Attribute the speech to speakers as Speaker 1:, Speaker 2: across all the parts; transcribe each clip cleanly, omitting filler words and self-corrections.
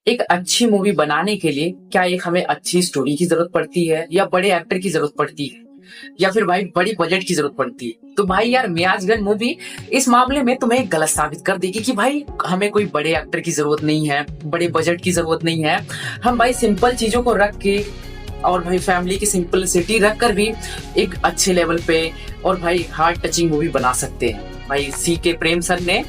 Speaker 1: एक अच्छी मूवी बनाने के लिए क्या एक हमें अच्छी स्टोरी की जरूरत पड़ती है या बड़े एक्टर की जरूरत पड़ती है या फिर भाई बड़ी बजट की जरूरत पड़ती है? तो भाई यार मियाजगंज मूवी इस मामले में तुम्हें गलत साबित कर देगी कि भाई हमें कोई बड़े एक्टर की जरूरत नहीं है, बड़े बजट की जरूरत नहीं है। हम भाई सिंपल चीजों को रख के और भाई फैमिली की सिंपलिसिटी रख कर भी एक अच्छे लेवल पे और भाई हार्ट टचिंग मूवी बना सकते हैं। भाई सी के प्रेम सर ने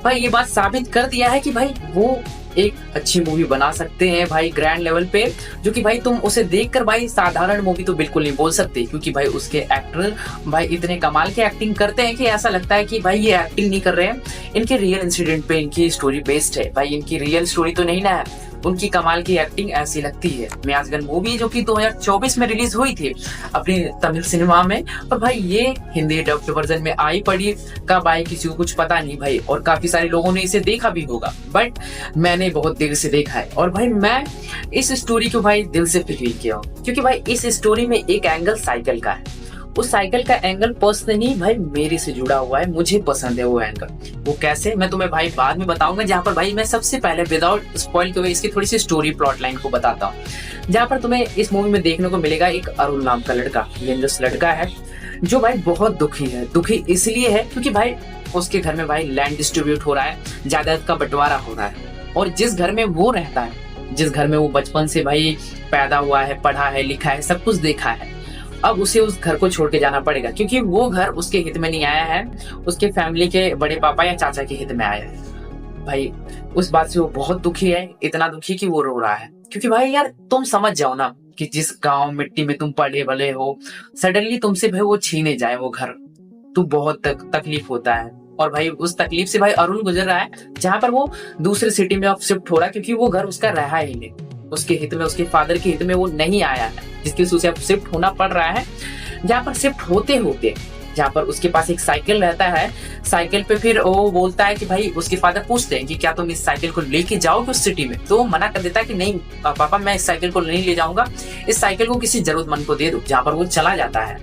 Speaker 1: भाई ये बात साबित कर दिया है कि भाई वो एक अच्छी मूवी बना सकते हैं भाई ग्रैंड लेवल पे, जो कि भाई तुम उसे देखकर भाई साधारण मूवी तो बिल्कुल नहीं बोल सकते, क्योंकि भाई उसके एक्टर भाई इतने कमाल के एक्टिंग करते हैं कि ऐसा लगता है कि भाई ये एक्टिंग नहीं कर रहे हैं, इनके रियल इंसिडेंट पे इनकी स्टोरी बेस्ड है। भाई इनकी रियल स्टोरी तो नहीं ना है, उनकी कमाल की एक्टिंग ऐसी लगती है। मियाजगंज मूवी जो कि 2024 में रिलीज हुई थी अपनी तमिल सिनेमा में, और भाई ये हिंदी डब्ड वर्जन में आई पड़ी कब आई किसी को कुछ पता नहीं भाई, और काफी सारे लोगों ने इसे देखा भी होगा, बट मैंने बहुत देर से देखा है और भाई मैं इस स्टोरी को भाई दिल से फील किया हूँ, क्योंकि भाई इस स्टोरी में एक एंगल साइकिल का है। उस साइकिल का एंगल पर्सनली भाई मेरे से जुड़ा हुआ है, मुझे पसंद है वो एंगल। वो कैसे मैं तुम्हें भाई बाद में बताऊंगा, जहाँ पर भाई मैं सबसे पहले विदाउट स्पॉइल के इसकी थोड़ी सी स्टोरी प्लॉट लाइन को बताता हूँ। जहाँ पर तुम्हें इस मूवी में देखने को मिलेगा एक अरुण नाम का लड़का, यंगस्ट लड़का है जो भाई बहुत दुखी है। दुखी इसलिए है क्योंकि भाई उसके घर में भाई लैंड डिस्ट्रीब्यूट हो रहा है, जायदाद का बंटवारा हो रहा है, और जिस घर में वो रहता है, जिस घर में वो बचपन से भाई पैदा हुआ है, पढ़ा है, लिखा है, सब कुछ देखा है, अब उसे उस घर को छोड़ के जाना पड़ेगा, क्योंकि वो घर उसके हित में नहीं आया है, उसके फैमिली के बड़े पापा या चाचा के हित में आया है। भाई उस बात से वो बहुत दुखी है, इतना दुखी कि वो रो रहा है, क्योंकि भाई यार तुम समझ जाओ ना कि जिस गांव मिट्टी में तुम पले बले हो, सडनली तुमसे भाई वो छीने जाए वो घर, तो बहुत तकलीफ होता है। और भाई उस तकलीफ से भाई अरुण गुजर रहा है, जहां पर वो दूसरे सिटी में अब शिफ्ट हो रहा है, क्योंकि वो घर उसका रहा ही नहीं, उसके हित में, उसके फादर के हित में वो नहीं आया है, जिसकी वजह से अब शिफ्ट होना पड़ रहा है। जहाँ पर शिफ्ट होते होते जहाँ पर उसके पास एक साइकिल रहता है, साइकिल पे फिर वो बोलता है कि भाई, उसके फादर पूछते हैं कि क्या तुम इस साइकिल को लेके जाओगे उस सिटी में, तो वो मना कर देता है कि नहीं पापा, मैं इस साइकिल को नहीं ले जाऊंगा, इस साइकिल को किसी जरूरतमंद को दे दो। जहाँ पर वो चला जाता है।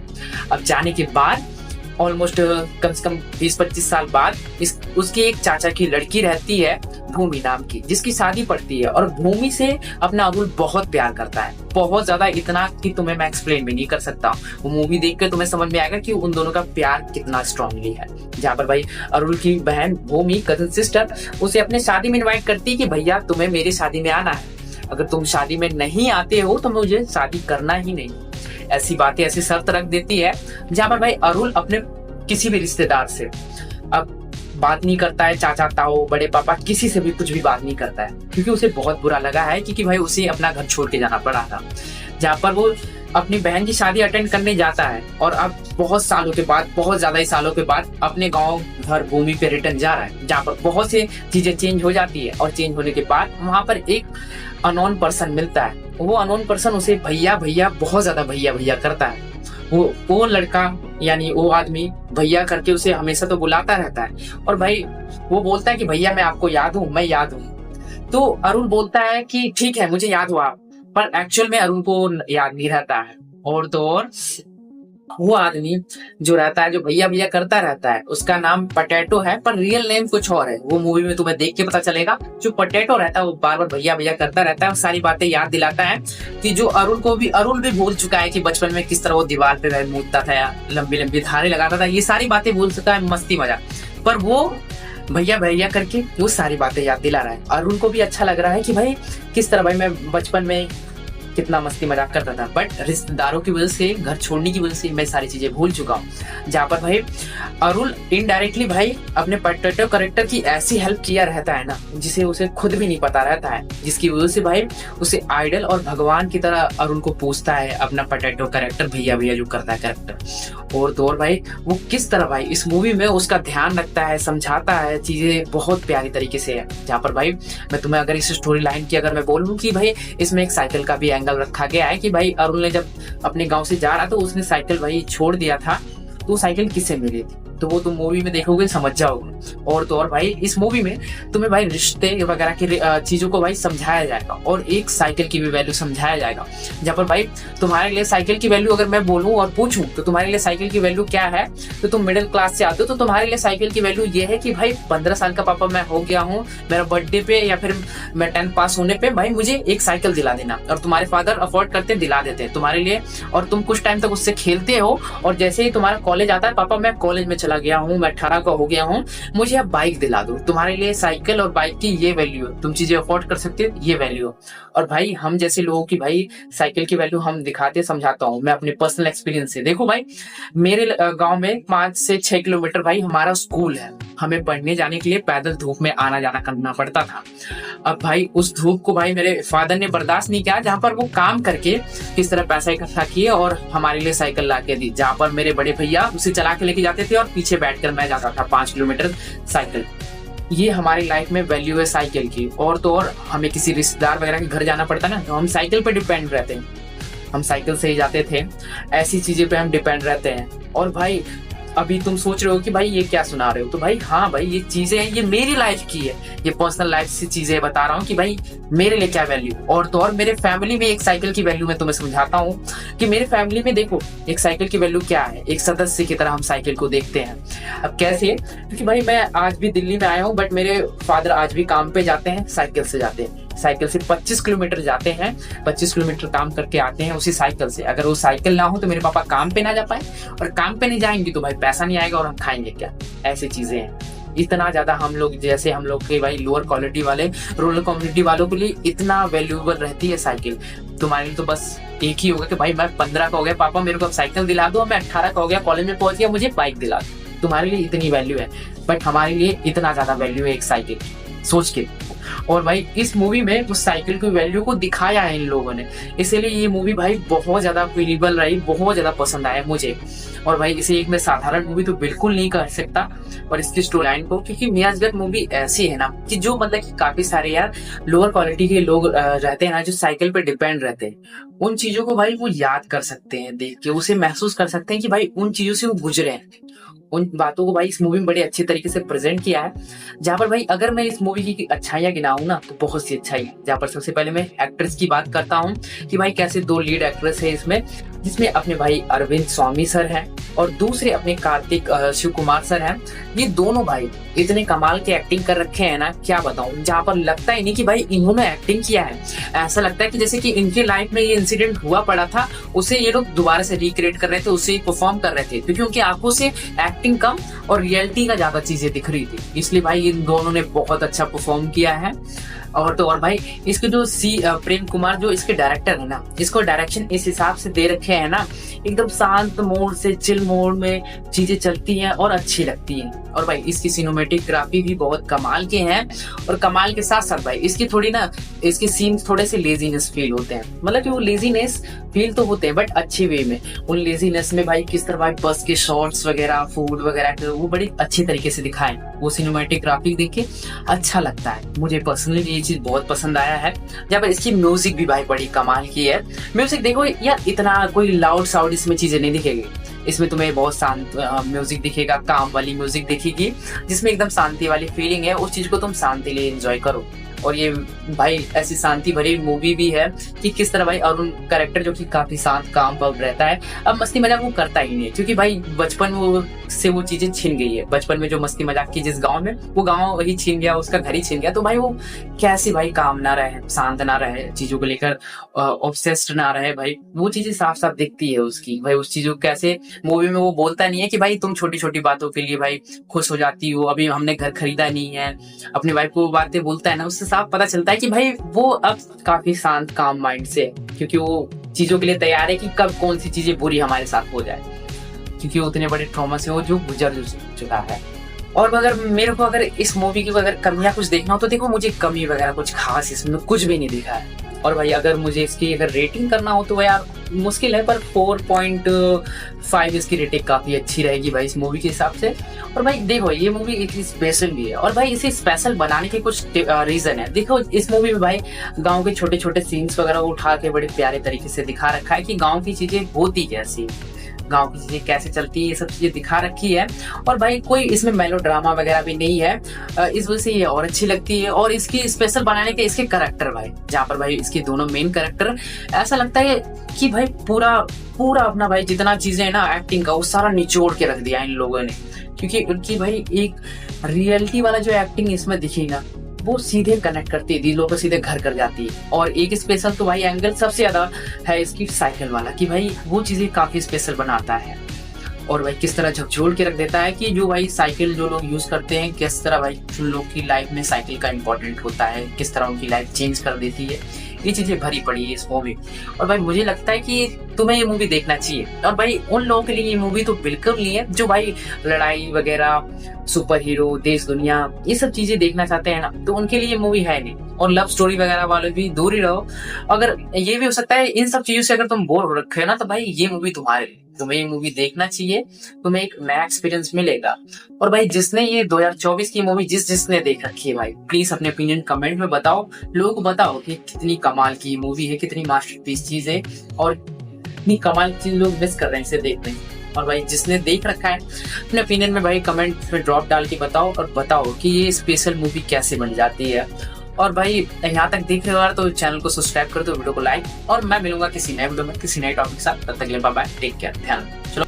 Speaker 1: अब जाने के बाद ऑलमोस्ट कम से कम 20-25 साल बाद उसकी एक चाचा की लड़की रहती है भूमि नाम की, जिसकी शादी पड़ती है, और भूमि से अपना अरुण बहुत प्यार करता है, बहुत ज्यादा, इतना कि तुम्हें मैं एक्सप्लेन भी नहीं कर सकता। वो मूवी देख कर तुम्हें समझ में आएगा कि उन दोनों का प्यार कितना स्ट्रांगली है। जहाँ पर भाई अरुण की बहन भूमि, कजन सिस्टर, उसे अपने शादी में इन्वाइट करती है कि भैया तुम्हें मेरी शादी में आना है, अगर तुम शादी में नहीं आते हो तो मुझे शादी करना ही नहीं। ऐसी बातें, ऐसी शर्त रख देती है, जहाँ पर भाई अरुण अपने किसी भी रिश्तेदार से अब बात नहीं करता है, चाचा ताऊ, बड़े पापा, किसी से भी कुछ भी बात नहीं करता है, क्योंकि उसे बहुत बुरा लगा है, क्योंकि भाई उसे अपना घर छोड़ के जाना पड़ा था। जहाँ पर वो अपनी बहन की शादी अटेंड करने जाता है, और अब बहुत सालों के बाद, बहुत ज्यादा ही सालों के बाद अपने गांव घर भूमि पे रिटर्न जा रहा है, जहाँ पर बहुत सी चीजें चेंज हो जाती है, और चेंज होने के बाद वहां पर एक अननोन पर्सन मिलता है। वो अननोन पर्सन उसे भैया भैया, बहुत ज्यादा भैया भैया करता है। वो लड़का यानी वो आदमी भैया करके उसे हमेशा तो बुलाता रहता है, और भाई वो बोलता है कि भैया मैं आपको याद हूँ, मैं याद हूँ। तो अरुण बोलता है कि ठीक है मुझे याद हुआ, पर एक्चुअल में अरुण को याद नहीं रहता है। और तो और वो आदमी जो रहता है, जो भैया भैया करता रहता है, उसका नाम पटेटो है, पर रियल नेम कुछ और है। वो मूवी में तुम्हें देख के पता चलेगा। जो पटेटो रहता है वो बार बार भैया भैया करता रहता है, और सारी बातें याद दिलाता है कि जो अरुण भी भूल चुका है कि बचपन में किस तरह वो दीवार पे मूदता था या लंबी लंबी धारे लगाता था, ये सारी बातें भूल चुका है, मस्ती मजा। पर वो भैया भैया करके वो सारी बातें याद दिला रहा है। अरुण को भी अच्छा लग रहा है कि भाई किस तरह भाई मैं बचपन में कितना मस्ती मजाक करता था, बट रिश्तेदारों की वजह से, घर छोड़ने की वजह से मैं सारी चीजें भूल चुका हूँ। जहाँ पर भाई अरुण इनडायरेक्टली भाई अपने पोटैटो कैरेक्टर की ऐसी हेल्प किया रहता है ना, जिसे उसे खुद भी नहीं पता रहता है, जिसकी वजह से भाई उसे आइडल और भगवान की तरह अरुण को पूछता है अपना पोटैटो कैरेक्टर, भैया भैया जो करता है कैरेक्टर। और तो और भाई वो किस तरह भाई इस मूवी में उसका ध्यान रखता है, समझाता है, चीजें बहुत प्यारी तरीके से है। जहाँ पर भाई मैं तुम्हें अगर इस स्टोरी लाइन की अगर मैं बोलूँ कि भाई इसमें एक साइकिल का भी एंगल रखा गया है, कि भाई अरुण ने जब अपने गांव से जा रहा तो उसने साइकिल भाई छोड़ दिया था, तो साइकिल किससे मिली थी? तो वो तुम मूवी में देखोगे समझ जाओगे। और तो और भाई इस मूवी में तुम्हें भाई रिश्ते वगैरह की चीजों को भाई समझाया जाएगा और एक साइकिल की भी वैल्यू समझाया जाएगा, जहाँ पर भाई तुम्हारे लिए साइकिल की वैल्यू अगर मैं बोलूँ और पूछूं तो तुम्हारे लिए साइकिल की वैल्यू क्या है, तो तुम मिडिल क्लास से आते हो तो तुम्हारे लिए साइकिल की वैल्यू ये है कि भाई 15 साल का पापा मैं हो गया हूँ, मेरा बर्थडे पे या फिर मैं 10th पास होने पे भाई मुझे एक साइकिल दिला देना, और तुम्हारे फादर अफोर्ड करते दिला देते हैं तुम्हारे लिए, और तुम कुछ टाइम तक उससे खेलते हो, और जैसे ही तुम्हारा कॉलेज आता है, पापा मैं कॉलेज में चला गया हूँ, मैं 18 का हो गया हूँ, मुझे अब बाइक दिला दो। तुम्हारे लिए साइकिल और बाइक की ये वैल्यू है, तुम चीजें अफोर्ड कर सकते हो, ये वैल्यू। और भाई हम जैसे लोगों की भाई साइकिल की वैल्यू हम दिखाते समझाता हूँ मैं अपने पर्सनल एक्सपीरियंस से। देखो भाई मेरे गांव में 5 से 6 किलोमीटर भाई हमारा स्कूल है, हमें पढ़ने जाने के लिए पैदल धूप में आना जाना करना पड़ता था। अब भाई उस धूप को भाई मेरे फादर ने बर्दाश्त नहीं किया, जहाँ पर वो काम करके किस तरह पैसा इकट्ठा किए और हमारे लिए साइकिल ला के दी, जहाँ पर मेरे बड़े भैया उसे चला के लेके जाते थे और पीछे बैठकर मैं जाता था 5 किलोमीटर साइकिल। ये हमारी लाइफ में वैल्यू है साइकिल की। और तो और हमें किसी रिश्तेदार वगैरह के घर जाना पड़ता ना, तो हम साइकिल पे डिपेंड रहते हैं, हम साइकिल से ही जाते थे, ऐसी चीजें पे हम डिपेंड रहते हैं। और भाई अभी तुम सोच रहे हो कि भाई ये क्या सुना रहे हो, तो भाई हाँ भाई ये चीजें हैं, ये मेरी लाइफ की है, ये पर्सनल लाइफ से चीजें बता रहा हूँ कि भाई मेरे लिए क्या वैल्यू। और तो और मेरे फैमिली में एक साइकिल की वैल्यू मैं तुम्हें समझाता हूँ कि मेरे फैमिली में देखो एक साइकिल की वैल्यू क्या है, एक सदस्य की तरह हम साइकिल को देखते हैं। अब कैसे, क्योंकि भाई मैं आज भी दिल्ली में आया हूँ, बट मेरे फादर आज भी काम पे जाते हैं, साइकिल से जाते हैं, साइकिल से 25 किलोमीटर जाते हैं, 25 किलोमीटर काम करके आते हैं उसी साइकिल से। अगर वो साइकिल ना हो तो मेरे पापा काम पे ना जा पाए, और काम पे नहीं जाएंगे तो भाई पैसा नहीं आएगा और हम खाएंगे क्या, ऐसी चीजें हैं। इतना ज्यादा हम लोग, जैसे हम लोग के भाई लोअर क्वालिटी वाले रूरल कम्युनिटी वालों के लिए इतना वैल्यूएबल रहती है साइकिल। तुम्हारे लिए तो बस एक ही होगा कि भाई मैं 15 का हो गया, पापा मेरे को अब साइकिल दिला दो, मैं 18 का हो गया, कॉलेज में पहुंच गया, मुझे बाइक दिला दो। तुम्हारे लिए इतनी वैल्यू है, बट हमारे लिए इतना ज्यादा वैल्यू है एक साइकिल, सोच के। और भाई इस मूवी में उस साइकिल की वैल्यू को दिखाया है इन लोगों ने, इसीलिए ये मूवी भाई बहुत ज्यादा फीलेबल रही, बहुत ज्यादा पसंद आया मुझे। और भाई इसे एक मैं साधारण मूवी तो बिल्कुल नहीं कह सकता, और इसकी स्टोरी लाइन को, क्योंकि मियाज़ मूवी ऐसी है ना कि जो मतलब कि काफी सारे यार लोअर क्वालिटी के लोग रहते हैं ना, जो साइकिल पे डिपेंड रहते हैं, उन चीजों को भाई वो याद कर सकते हैं, देख के उसे महसूस कर सकते हैं कि भाई उन चीजों से वो गुजरे हैं। उन बातों को भाई इस मूवी में बड़े अच्छे तरीके से प्रेजेंट किया है, जहाँ पर भाई अगर मैं इस मूवी की अच्छाइयाँ गिनाऊं ना तो बहुत सी अच्छाई, जहाँ पर सबसे पहले मैं एक्ट्रेस की बात करता हूँ कि भाई कैसे 2 लीड एक्ट्रेस है इसमें, जिसमें अपने भाई अरविंद स्वामी सर हैं और दूसरे अपने कार्तिक शिव कुमार सर हैं। ये दोनों भाई इतने कमाल के एक्टिंग कर रखे हैं ना, क्या बताऊं, जहाँ पर लगता ही नहीं कि भाई इन्होंने एक्टिंग किया है, ऐसा लगता है कि जैसे कि इनकी लाइफ में ये इंसिडेंट हुआ पड़ा था, उसे ये लोग दोबारा से रिक्रिएट कर रहे थे, उसे परफॉर्म कर रहे थे, क्योंकि उनकी आंखों से एक्टिंग कम और रियलिटी का ज्यादा चीजें दिख रही थी, इसलिए भाई इन दोनों ने बहुत अच्छा परफॉर्म किया है। और तो और भाई इसके जो प्रेम कुमार जो इसके डायरेक्टर है ना, इसको डायरेक्शन इस हिसाब से दे रखे हैं ना, एकदम शांत मोड से चिल मोड में चीजें चलती हैं और अच्छी लगती हैं। और भाई इसकी सिनेमेटोग्राफी भी बहुत कमाल के हैं, और कमाल के साथ साथ भाई इसकी थोड़ी ना, इसके सीन्स थोड़े से लेजीनेस फील होते हैं, मतलब कि वो लेजीनेस फील तो होते हैं बट अच्छे वे में। उन लेजीनेस में भाई किस तरह भाई बस के शॉट्स वगैरह, फूड वगैरह वो बड़ी अच्छी तरीके से दिखाएं, वो सिनेमेटोग्राफी देख के अच्छा लगता है। मुझे पर्सनली ये चीज बहुत पसंद आया है। जब इसकी म्यूजिक भी भाई बड़ी कमाल की है, म्यूजिक देखो यार इतना कोई लाउड साउड इसमें चीजें नहीं दिखेगी, इसमें तुम्हें बहुत शांत म्यूजिक दिखेगा, काम वाली म्यूजिक दिखेगी, जिसमें एकदम शांति वाली फीलिंग है, उस चीज को तुम शांति लिए एंजॉय करो। और ये भाई ऐसी शांति भरी मूवी भी है कि किस तरह भाई अरुण कैरेक्टर जो कि काफी शांत काम पर रहता है, अब मस्ती मजाक वो करता ही नहीं है, क्योंकि भाई बचपन वो से वो चीजें छीन गई है। बचपन में जो मस्ती मजाक की जिस गांव में, वो गांव वही छीन गया, उसका घर ही छीन गया, तो भाई वो कैसे भाई काम ना रहे, शांत ना रहे, चीजों को लेकर ऑब्सेस्ड ना रहे, भाई वो चीजें साफ साफ दिखती है उसकी। भाई उस चीजों कैसे मूवी में वो बोलता नहीं है कि भाई तुम छोटी छोटी बातों के लिए भाई खुश हो जाती हो, अभी हमने घर खरीदा नहीं है, अपनी वाइफ को बातें बोलता है ना, उससे साफ पता चलता है कि भाई वो अब काफी शांत काम माइंड से, क्योंकि वो चीजों के लिए तैयार है कि कब कौन सी चीजें बुरी हमारे साथ हो जाए, क्योंकि वो उतने बड़े ट्रॉमा से वो जो गुजर चुका है। और अगर मेरे को अगर इस मूवी की अगर कमियां कुछ देखना हो तो देखो, मुझे कमी वगैरह कुछ खास इसमें कुछ भी नहीं दिखा है। और भाई अगर मुझे इसकी अगर रेटिंग करना हो तो यार मुश्किल है, पर 4.5 इसकी रेटिंग काफी अच्छी रहेगी भाई इस मूवी के हिसाब से। और भाई देखो ये मूवी एक स्पेशल भी है, और भाई इसे स्पेशल बनाने के कुछ रीजन है। देखो इस मूवी में भाई गांव के छोटे छोटे सीन्स वगैरह उठा के बड़े प्यारे तरीके से दिखा रखा है कि गांव की चीजें होती कैसी, गांव की चीजें कैसे चलती है, ये सब चीजें दिखा रखी है। और भाई कोई इसमें मेलो ड्रामा वगैरह भी नहीं है, इस वजह से ये और अच्छी लगती है। और इसकी स्पेशल बनाने के इसके कैरेक्टर भाई, जहाँ पर भाई इसके दोनों मेन कैरेक्टर ऐसा लगता है कि भाई पूरा पूरा अपना भाई जितना चीजें है ना एक्टिंग का, वो सारा निचोड़ के रख दिया इन लोगों ने। क्योंकि उनकी भाई एक रियलिटी वाला जो एक्टिंग इसमें दिखी ना, वो सीधे कनेक्ट करती है, दिलों को सीधे घर कर जाती है। और एक स्पेशल तो भाई एंगल सबसे ज्यादा है इसकी साइकिल वाला, कि भाई वो चीजें काफी स्पेशल बनाता है। और भाई किस तरह झकझोल के रख देता है कि जो भाई साइकिल जो लोग यूज करते हैं, किस तरह भाई उन लोग की लाइफ में साइकिल का इंपॉर्टेंट होता है, किस तरह उनकी लाइफ चेंज कर देती है। ये चीजें भरी पड़ी है इस मूवी। और भाई मुझे लगता है कि तुम्हें ये मूवी देखना चाहिए। और भाई उन लोगों के लिए ये मूवी तो बिल्कुल नहीं है जो भाई लड़ाई वगैरह, सुपर हीरो, देश दुनिया, ये सब चीजें देखना चाहते हैं ना, तो उनके लिए ये मूवी है नहीं। और लव स्टोरी वगैरह वाले भी दूर ही रहो। अगर ये भी हो सकता है इन सब चीजों से अगर तुम बोर हो रखे हो ना, तो भाई ये मूवी तुम्हारे लिए, तुम्हें ये मूवी देखना चाहिए, तुम्हें एक नया एक्सपीरियंस मिलेगा। और भाई जिसने ये 2024 की मूवी जिसने देख रखी है भाई, प्लीज अपने ओपिनियन कमेंट में बताओ, लोगों को बताओ कि कितनी कमाल की मूवी है, कितनी मास्टरपीस चीज है, और कितनी कमाल चीज लोग मिस कर रहे हैं इसे देखने। और भाई जिसने देख रखा है अपने ओपिनियन में भाई कमेंट में ड्रॉप डाल के बताओ, और बताओ कि ये स्पेशल मूवी कैसे बन जाती है। और भाई यहाँ तक देख रहे हो तो चैनल को सब्सक्राइब कर दो, वीडियो को लाइक, और मैं मिलूंगा किसी नए वीडियो में किसी नए टॉपिक के साथ। तब तक के लिए बाय बाय, टेक केयर, ध्यान। चलो।